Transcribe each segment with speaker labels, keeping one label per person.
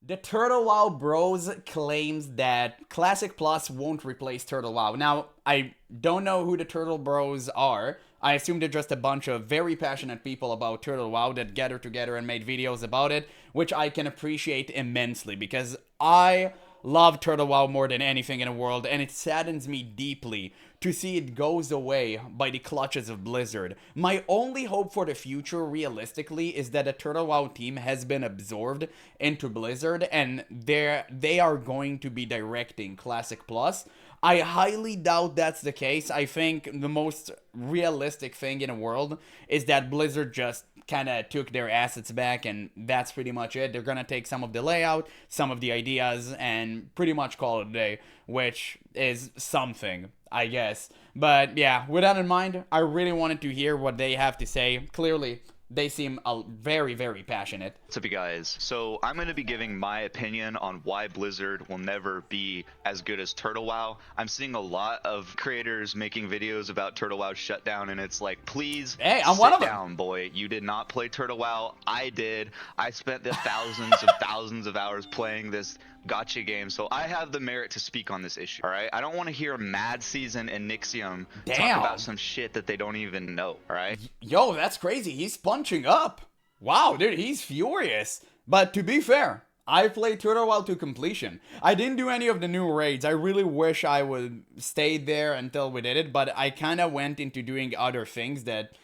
Speaker 1: The Turtle WoW Bros claims that Classic Plus won't replace Turtle WoW. Now, I don't know who the Turtle Bros are. I assume they're just a bunch of very passionate people about Turtle WoW that gathered together and made videos about it, which I can appreciate immensely because I love Turtle WoW more than anything in the world, and it saddens me deeply to see it goes away by the clutches of Blizzard. My only hope for the future, realistically, is that the Turtle WoW team has been absorbed into Blizzard, and they are going to be directing Classic Plus. I highly doubt that's the case. I think the most realistic thing in the world is that Blizzard just kind of took their assets back, and that's pretty much it. They're gonna take some of the layout, some of the ideas, and pretty much call it a day, which is something, I guess. But yeah, with that in mind, I really wanted to hear what they have to say. Clearly, they seem very, very passionate.
Speaker 2: What's up, you guys? So I'm going to be giving my opinion on why Blizzard will never be as good as Turtle WoW. I'm seeing a lot of creators making videos about Turtle WoW's shutdown, and it's like, please
Speaker 1: Hey, I'm one of them.
Speaker 2: down, boy. You did not play Turtle WoW. I did. I spent the thousands of hours playing this gotcha game, so I have the merit to speak on this issue. All right, I don't want to hear Mad Season and Nixium talk about some shit that they don't even know. All right.
Speaker 1: Yo, that's crazy. He's punching up. Wow, dude, he's furious. But to be fair, I played Turtle WoW to completion. I didn't do any of the new raids. I really wish I would stay there until we did it, but I kind of went into doing other things that,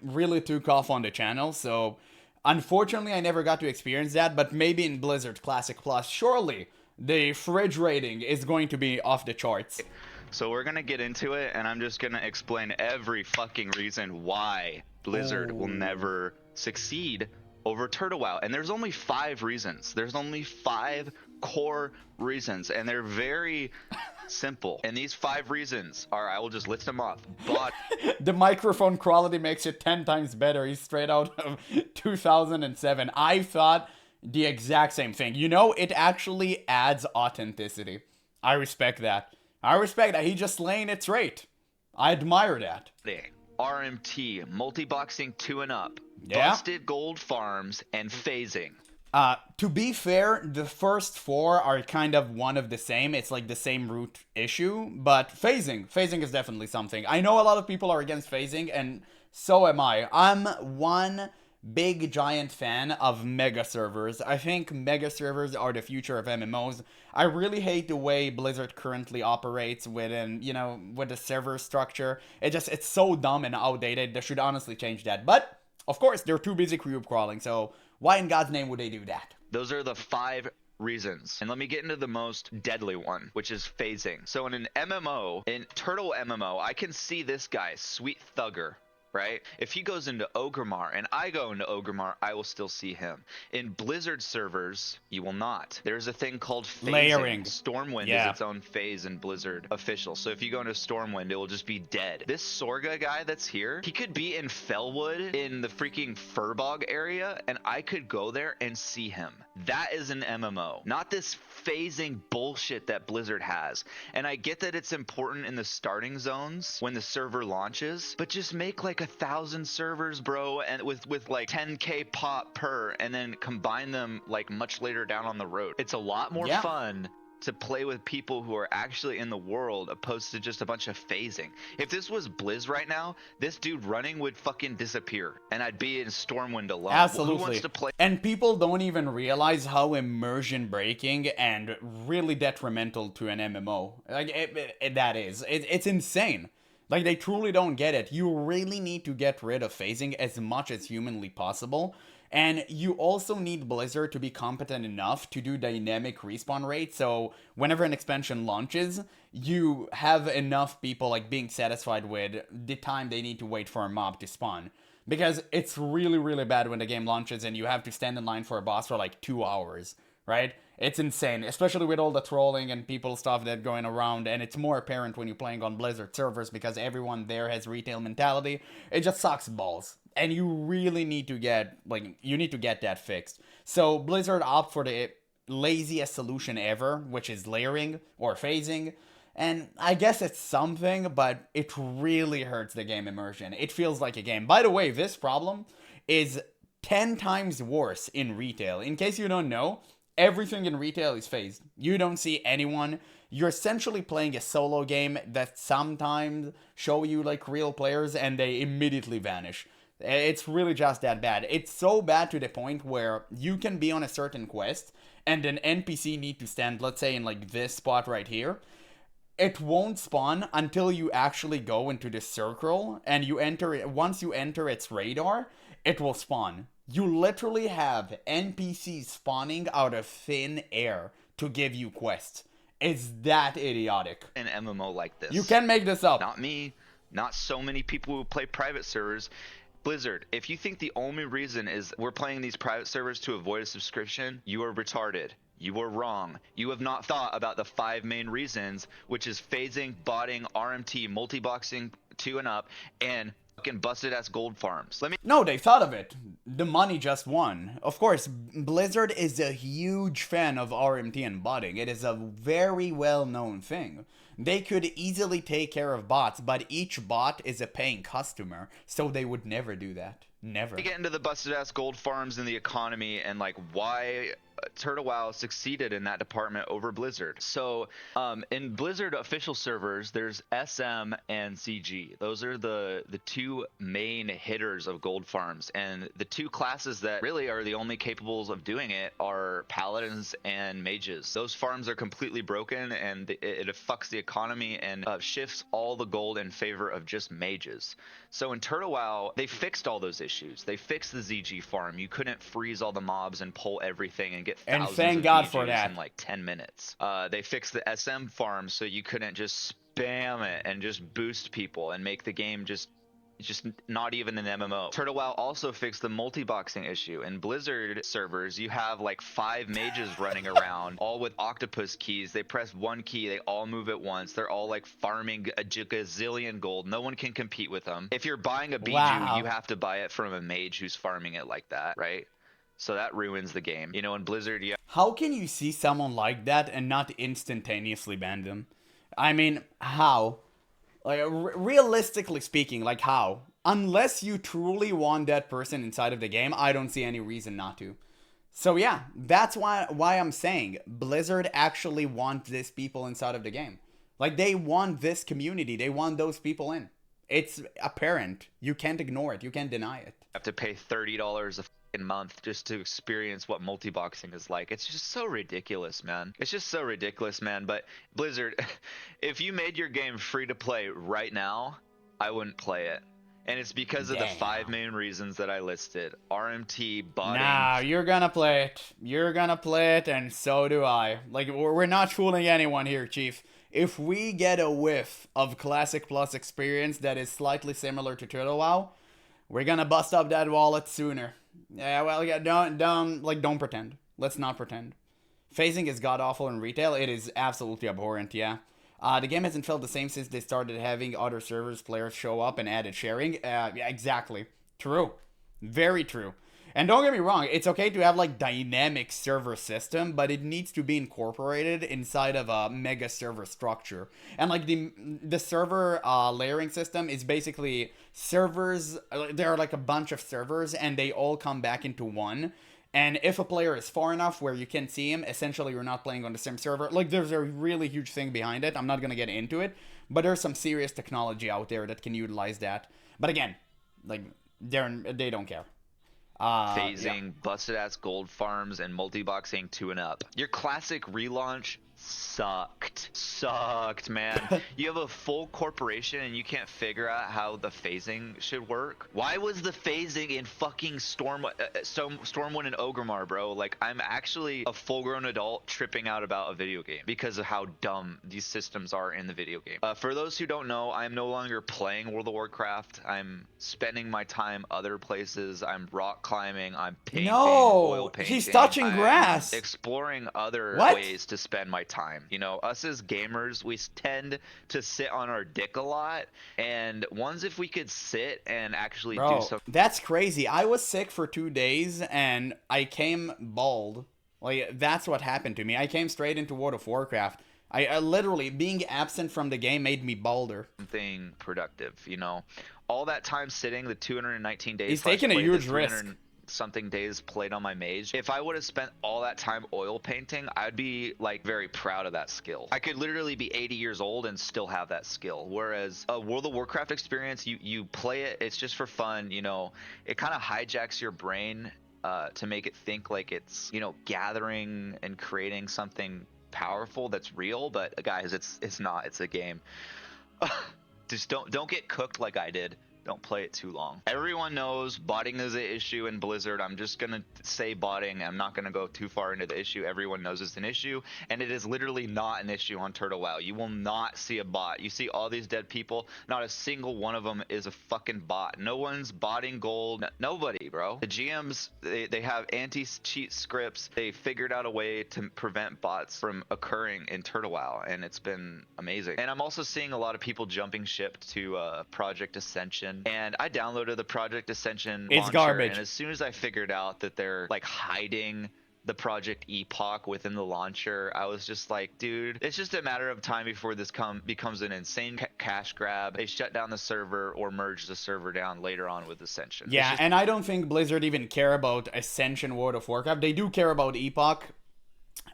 Speaker 1: really took off on the channel. So unfortunately, I never got to experience that, but maybe in Blizzard Classic Plus, surely the fridge rating is going to be off the charts.
Speaker 2: So we're gonna get into it, and I'm just gonna explain every fucking reason why Blizzard will never succeed over Turtle WoW. And there's only 5 reasons. There's only 5 core reasons, and they're very simple. And these 5 reasons are, I will just list them off. But
Speaker 1: the microphone quality makes it 10 times better. He's straight out of 2007. I thought the exact same thing. It actually adds authenticity. I respect that. He just laying it straight. I admire that.
Speaker 2: RMT, multiboxing 2 and up,
Speaker 1: Yeah.
Speaker 2: busted gold farms, and phasing.
Speaker 1: To be fair, the first 4 are kind of one of the same. It's like the same root issue, but phasing is definitely something. I know a lot of people are against phasing, and so am I. I'm one big giant fan of mega servers. I think mega servers are the future of MMOs. I really hate the way Blizzard currently operates with the server structure. It's so dumb and outdated. They should honestly change that. But of course, they're too busy cube crawling, so why in God's name would they do that?
Speaker 2: Those are the 5 reasons. And let me get into the most deadly one, which is phasing. So in an MMO, in Turtle MMO, I can see this guy, Sweet Thugger, right? If he goes into Ogrimmar and I go into Ogrimmar, I will still see him. In Blizzard servers, you will not. There's a thing called phasing.
Speaker 1: Layering.
Speaker 2: Stormwind is its own phase in Blizzard official. So if you go into Stormwind, it will just be dead. This Sorga guy that's here, he could be in Fellwood in the freaking Furbog area, and I could go there and see him. That is an MMO, not this phasing bullshit that Blizzard has. And I get that it's important in the starting zones when the server launches, but just make like 1,000 servers, bro, and with like 10k pop per, and then combine them like much later down on the road. It's a lot more fun to play with people who are actually in the world opposed to just a bunch of phasing. If this was Blizz right now, this dude running would fucking disappear, and I'd be in Stormwind alone.
Speaker 1: Absolutely.
Speaker 2: Who wants to play?
Speaker 1: And people don't even realize how immersion breaking and really detrimental to an MMO that is. It's insane. Like, they truly don't get it. You really need to get rid of phasing as much as humanly possible. And you also need Blizzard to be competent enough to do dynamic respawn rates, so whenever an expansion launches, you have enough people like being satisfied with the time they need to wait for a mob to spawn. Because it's really, really bad when the game launches and you have to stand in line for a boss for like 2 hours, right? It's insane, especially with all the trolling and people stuff that going around, and it's more apparent when you're playing on Blizzard servers because everyone there has retail mentality. It just sucks balls. And you really need to get that fixed. So Blizzard opt for the laziest solution ever, which is layering or phasing. And I guess it's something, but it really hurts the game immersion. It feels like a game. By the way, this problem is 10 times worse in retail. In case you don't know, Everything in retail is phased. You don't see anyone. You're essentially playing a solo game that sometimes show you like real players and they immediately vanish. It's really just that bad. It's so bad to the point where you can be on a certain quest and an NPC need to stand, let's say in like this spot right here. It won't spawn until you actually go into the circle and you enter it. Once you enter its radar, it will spawn. You literally have NPCs spawning out of thin air to give you quests. It's that idiotic.
Speaker 2: An MMO like this.
Speaker 1: You can make this up.
Speaker 2: Not me, not so many people who play private servers. Blizzard, if you think the only reason is we're playing these private servers to avoid a subscription, you are retarded. You are wrong. You have not thought about the 5 main reasons, which is phasing, botting, RMT, multiboxing 2 and up, and fucking busted ass gold farms.
Speaker 1: No, they thought of it. The money just won. Of course, Blizzard is a huge fan of RMT and botting. It is a very well-known thing. They could easily take care of bots, but each bot is a paying customer, so they would never do that. Never.
Speaker 2: We get into the busted ass gold farms and the economy and like why Turtle WoW succeeded in that department over Blizzard. So in Blizzard official servers, there's SM and CG. Those are the two main hitters of gold farms, and the two classes that really are the only capables of doing it are paladins and mages. Those farms are completely broken, and it fucks the economy and shifts all the gold in favor of just mages. So in Turtle WoW, they fixed all those issues. They fixed the ZG farm. You couldn't freeze all the mobs and pull everything and get thousands
Speaker 1: and thank
Speaker 2: of
Speaker 1: God
Speaker 2: BGs
Speaker 1: for that.
Speaker 2: in like 10 minutes. They fixed the SM farm so you couldn't just spam it and just boost people and make the game just not even an MMO. Turtle WoW also fixed the multiboxing issue. In Blizzard servers, you have like 5 mages running around, all with octopus keys. They press one key, they all move at once. They're all like farming a gazillion gold. No one can compete with them. If you're buying a Bijou, you have to buy it from a mage who's farming it like that, right? So that ruins the game. You know, in Blizzard, you...
Speaker 1: How can you see someone like that and not instantaneously ban them? I mean, how? Like, realistically speaking, like how? Unless you truly want that person inside of the game, I don't see any reason not to. So yeah, that's why I'm saying Blizzard actually want these people inside of the game. Like, they want this community. They want those people in. It's apparent. You can't ignore it. You can't deny it.
Speaker 2: Have to pay $30 a month just to experience what multiboxing is like. It's just so ridiculous, man. It's just so ridiculous, man. But Blizzard, if you made your game free to play right now, I wouldn't play it. And it's because of the 5 main reasons that I listed. RMT, botting.
Speaker 1: Nah, you're gonna play it. You're gonna play it, and so do I. Like, we're not fooling anyone here, Chief. If we get a whiff of Classic Plus experience that is slightly similar to Turtle WoW, we're gonna bust up that wallet sooner. Yeah, well, yeah, don't pretend. Let's not pretend. Phasing is god-awful in retail. It is absolutely abhorrent, yeah. The game hasn't felt the same since they started having other servers players show up and added sharing. Yeah, exactly. True. Very true. And don't get me wrong, it's okay to have like dynamic server system, but it needs to be incorporated inside of a mega server structure. And like the server layering system is basically servers. There are like a bunch of servers, and they all come back into one. And if a player is far enough where you can see him, essentially you're not playing on the same server. Like, there's a really huge thing behind it. I'm not gonna get into it, but there's some serious technology out there that can utilize that. But again, like, they don't care.
Speaker 2: Phasing, busted ass gold farms, and multiboxing 2 and up. Your classic relaunch sucked, man. You have a full corporation and you can't figure out how the phasing should work. Why was the phasing in fucking Stormwind and Ogremar, bro? Like, I'm actually a full-grown adult tripping out about a video game because of how dumb these systems are in the video game. For those who don't know, I'm no longer playing World of Warcraft. I'm spending my time other places. I'm rock climbing. I'm painting, oil painting.
Speaker 1: He's touching grass.
Speaker 2: Exploring other ways to spend my time. You know, us as gamers, we tend to sit on our dick a lot, and if we could sit and actually do something.
Speaker 1: That's crazy. I was sick for 2 days and I came bald. Like, that's what happened to me. I came straight into World of Warcraft. I literally, being absent from the game made me balder.
Speaker 2: Something productive, you know. All that time sitting, the 219 days.
Speaker 1: He's taking a huge risk.
Speaker 2: something days played on my mage. If I would have spent all that time oil painting, I'd be like very proud of that skill. I could literally be 80 years old and still have that skill. Whereas a World of Warcraft experience, you play it, it's just for fun, you know, it kind of hijacks your brain to make it think like it's, you know, gathering and creating something powerful that's real. But guys, it's not. It's a game. Just don't get cooked like I did. Don't play it too long. Everyone knows botting is an issue in Blizzard. I'm just gonna say botting. I'm not gonna go too far into the issue. Everyone knows it's an issue, and it is literally not an issue on Turtle WoW. You will not see a bot. You see all these dead people. Not a single one of them is a fucking bot. No one's botting gold. Nobody, bro. The GMs, they have anti-cheat scripts. They figured out a way to prevent bots from occurring in Turtle WoW, and it's been amazing. And I'm also seeing a lot of people jumping ship to Project Ascension. And I downloaded the Project Ascension
Speaker 1: It's
Speaker 2: launcher,
Speaker 1: garbage.
Speaker 2: and as soon as I figured out that they're like hiding the Project Epoch within the launcher, I was just like, dude, it's just a matter of time before this becomes an insane cash grab. They shut down the server or merge the server down later on with Ascension.
Speaker 1: Yeah, and I don't think Blizzard even care about Ascension World of Warcraft. They do care about Epoch.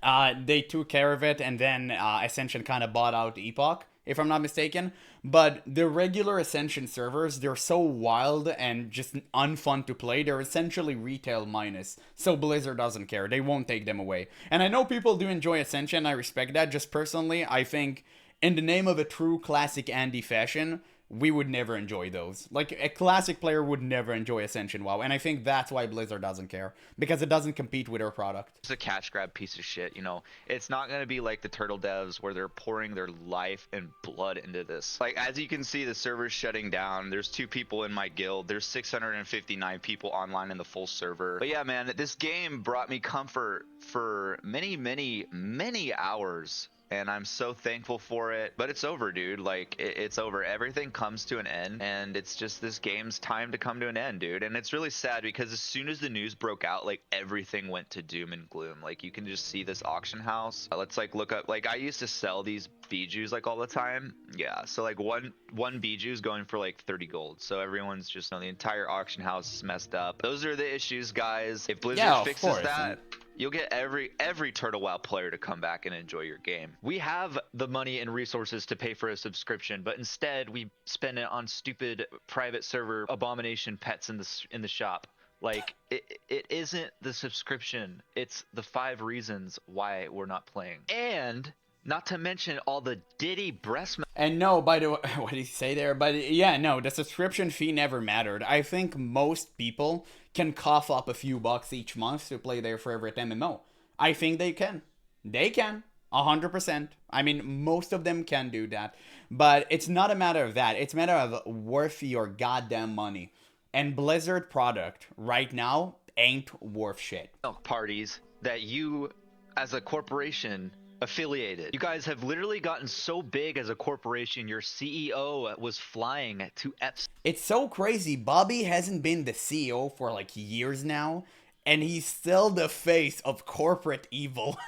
Speaker 1: They took care of it, and then Ascension kind of bought out Epoch, if I'm not mistaken. But the regular Ascension servers, they're so wild and just unfun to play. They're essentially retail minus. So Blizzard doesn't care. They won't take them away. And I know people do enjoy Ascension. I respect that. Just personally, I think in the name of a true classic Andy fashion, we would never enjoy those. Like, a classic player would never enjoy Ascension WoW, and I think that's why Blizzard doesn't care, because it doesn't compete with their product.
Speaker 2: It's a cash grab piece of shit, you know. It's not going to be like the Turtle devs where they're pouring their life and blood into this. Like, as you can see, the server's shutting down. There's 2 people in my guild. There's 659 people online in the full server. But yeah, man, this game brought me comfort for many, many, many hours. And I'm so thankful for it. But it's over, dude. Like, it's over. Everything comes to an end. And it's just this game's time to come to an end, dude. And it's really sad because as soon as the news broke out, like, everything went to doom and gloom. Like, you can just see this auction house. Let's, like, look up. Like, I used to sell these Bijous, like, all the time. Yeah. So, like, one Bijou is going for, like, 30 gold. So everyone's just, you know, the entire auction house is messed up. Those are the issues, guys. If Blizzard fixes that, you'll get every Turtle WoW player to come back and enjoy your game. We have the money and resources to pay for a subscription, but instead we spend it on stupid private server abomination pets in the shop. Like, it isn't the subscription. It's the 5 reasons why we're not playing. And not to mention all the Diddy breast.
Speaker 1: And no, by the way, what did he say there? But yeah, no, the subscription fee never mattered. I think most people can cough up a few bucks each month to play their favorite MMO. I think they can. They can. 100%. I mean, most of them can do that. But it's not a matter of that. It's a matter of worth your goddamn money. And Blizzard product right now ain't worth shit.
Speaker 2: Parties that you, as a corporation, affiliated. You guys have literally gotten so big as a corporation, your CEO was flying to Epstein.
Speaker 1: It's so crazy. Bobby hasn't been the CEO for like years now, and he's still the face of corporate evil.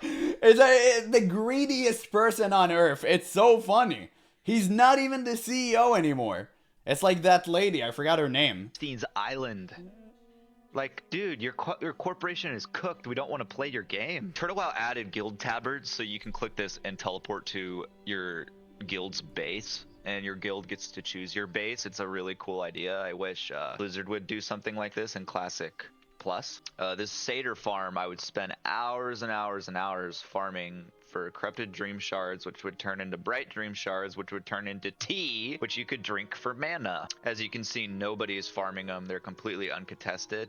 Speaker 1: It's the greediest person on earth. It's so funny. He's not even the CEO anymore. It's like that lady, I forgot her name.
Speaker 2: Epstein's Island. Like, dude, your corporation is cooked. We don't want to play your game. Turtle WoW added guild tabards, so you can click this and teleport to your guild's base, and your guild gets to choose your base. It's a really cool idea. I wish Blizzard would do something like this in Classic Plus. This Satyr farm, I would spend hours and hours and hours farming for corrupted dream shards, which would turn into bright dream shards, which would turn into tea, which you could drink for mana. As you can see, nobody is farming them. They're completely uncontested,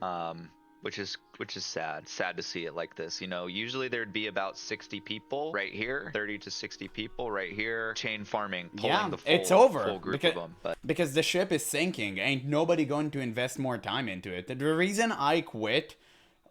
Speaker 2: which is sad to see it like this. You know, usually there'd be about 60 people right here, 30 to 60 people right here, chain farming, pulling the full,
Speaker 1: it's over
Speaker 2: full group
Speaker 1: because,
Speaker 2: of them.
Speaker 1: Because the ship is sinking. Ain't nobody going to invest more time into it. The reason I quit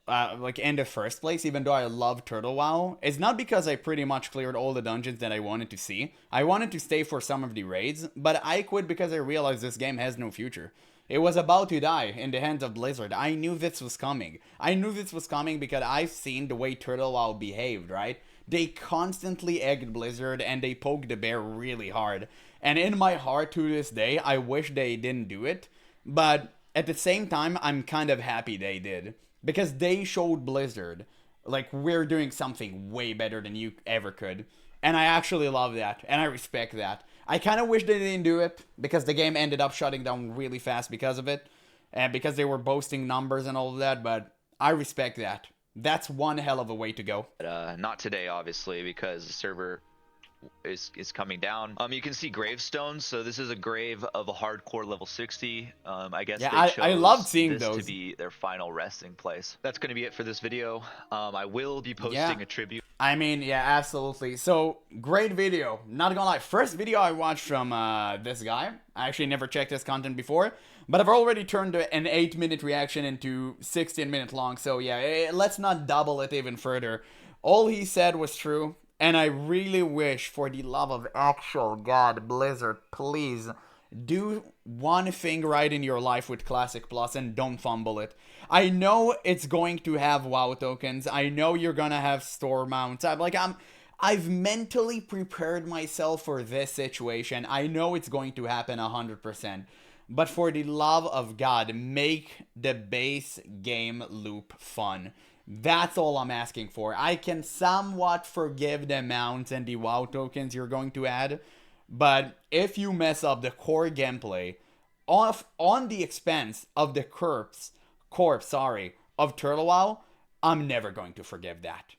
Speaker 1: like in the first place, even though I love Turtle WoW, is not because I pretty much cleared all the dungeons that I wanted to see. I wanted to stay for some of the raids, but I quit because I realized this game has no future. It was about to die in the hands of Blizzard. I knew this was coming. I knew this was coming because I've seen the way Turtle WoW behaved, right? They constantly egged Blizzard and they poked the bear really hard. And in my heart to this day, I wish they didn't do it. But at the same time, I'm kind of happy they did. Because they showed Blizzard, like, we're doing something way better than you ever could. And I actually love that, and I respect that. I kind of wish they didn't do it, because the game ended up shutting down really fast because of it. And because they were boasting numbers and all of that, but I respect that. That's one hell of a way to go.
Speaker 2: Not today, obviously, because the server is coming down. You can see gravestones. So this is a grave of a hardcore level 60. I guess
Speaker 1: Yeah,
Speaker 2: they chose
Speaker 1: I loved seeing
Speaker 2: this
Speaker 1: those.
Speaker 2: to be their final resting place. That's going to be it for this video. I will be posting
Speaker 1: Yeah.
Speaker 2: a tribute.
Speaker 1: I mean, yeah, absolutely. So, great video. Not gonna lie, first video I watched from this guy. I actually never checked his content before, but I've already turned an 8-minute reaction into 16-minute long, so yeah, let's not double it even further. All he said was true, and I really wish, for the love of actual God, Blizzard, please, do one thing right in your life with Classic Plus and don't fumble it. I know it's going to have WoW tokens. I know you're gonna have store mounts. I've mentally prepared myself for this situation. I know it's going to happen 100%. But for the love of God, make the base game loop fun. That's all I'm asking for. I can somewhat forgive the mounts and the WoW tokens you're going to add, but if you mess up the core gameplay on the expense of the corpse, of Turtle WoW, I'm never going to forgive that.